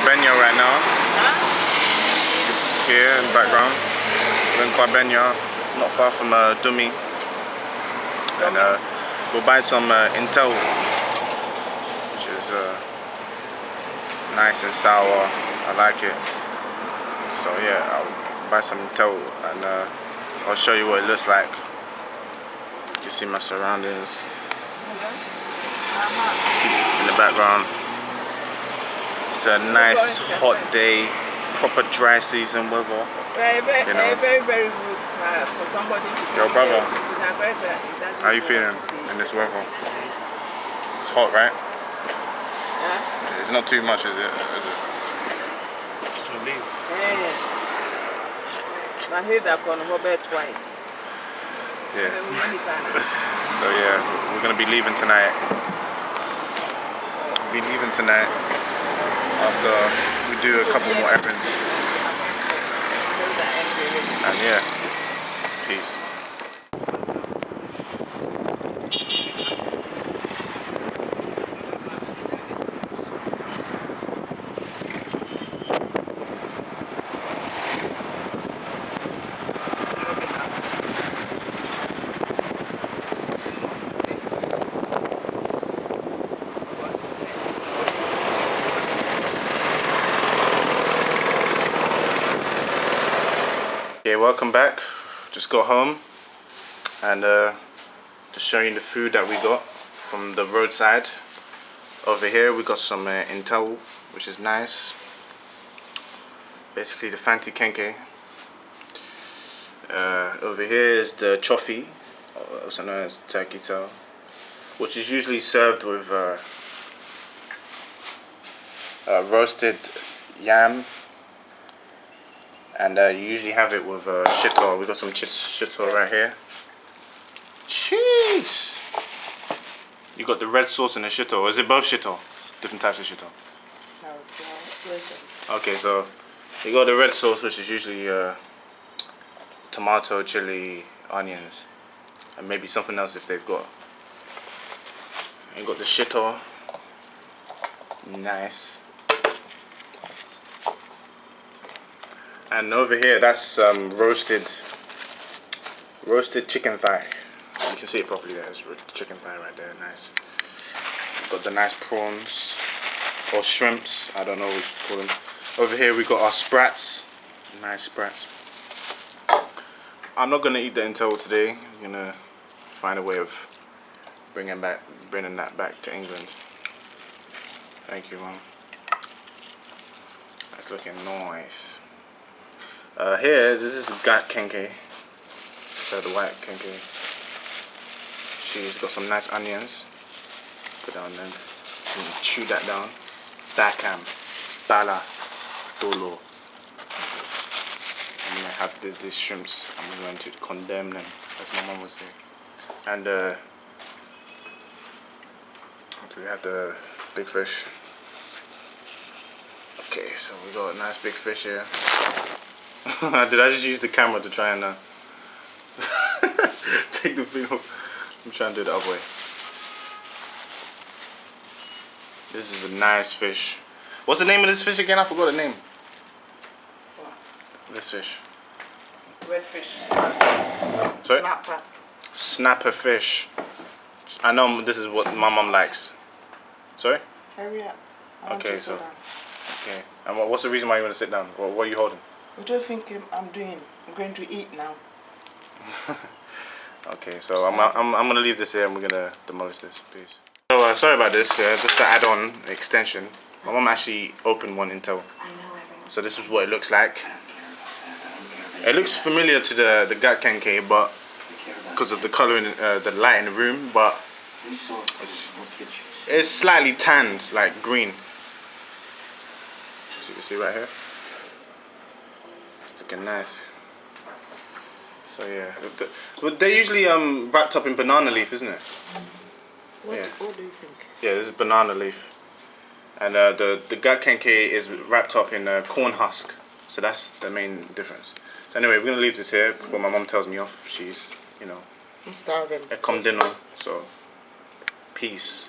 Kwabenya right now. Just here in the background. We're in Kwabenya, not far from Dumi. And we'll buy some intel, which is nice and sour. I like it. So yeah, I'll buy some intel and I'll show you what it looks like. You can see my surroundings in the background. It's a nice hot day, proper dry season weather. Very good for somebody to Yo, brother, how you how feeling in this weather? It's hot, right? Yeah. It's not too much, is it? Just leave. I heard that on Robert twice. Yeah. So yeah, we're gonna be leaving tonight. After we do a couple more errands. And yeah, peace. Okay, welcome back. Just got home and just showing you the food that we got from the roadside. Over here we got some intel, which is nice. Basically the Fante Kenkey. Over here is the Chofi, also known as turkey tail, which is usually served with roasted yam. And you usually have it with Shito. We got some Shito right here. Cheese! You got the red sauce and the Shito. Or is it both Shito? Different types of Shito. Okay, so you got the red sauce, which is usually tomato, chili, onions, and maybe something else if they've got. And you got the Shito. Nice. And over here, that's roasted chicken thigh. You can see it properly there. It's chicken thigh right there. Nice. We've got the nice prawns or shrimps. I don't know what you call them. Over here, we got our sprats. Nice sprats. I'm not gonna eat the intel today. I'm gonna find a way of bringing that back to England. Thank you, Mom. That's looking nice. Here, this is Kenkey. So the white Kenkey. She's got some nice onions. Put down there. And chew that down. Dakam, Bala, Dolo. I'm gonna have these shrimps. I'm going to condemn them, as my mom would say. And we have the big fish. Okay, so we got a nice big fish here. Did I just use the camera to try and take the film? I'm trying to do it the other way. This is a nice fish. What's the name of this fish again? I forgot the name. What? This fish. Red fish. Sorry? Snapper. Snapper fish. I know this is what my mom likes. Sorry? Hurry up. Okay, so. Okay. And what's the reason why you want to sit down? What are you holding? What do you think I'm doing? I'm going to eat now. Okay, so I'm gonna leave this here and we're gonna demolish this piece. So sorry about this. Just to add on extension, my mom actually opened one intel. So this is what it looks like. It looks familiar to the gut Kenkey, but because of the color in the light in the room, but it's slightly tanned, like green. So you can see right here. Looking nice. So yeah, they're usually wrapped up in banana leaf, isn't it? What do you think? Yeah, this is banana leaf, and the gut Kenkey is wrapped up in corn husk. So that's the main difference. So anyway, we're gonna leave this here before my mom tells me off. She's, you know, I'm starving. a condeno. So peace.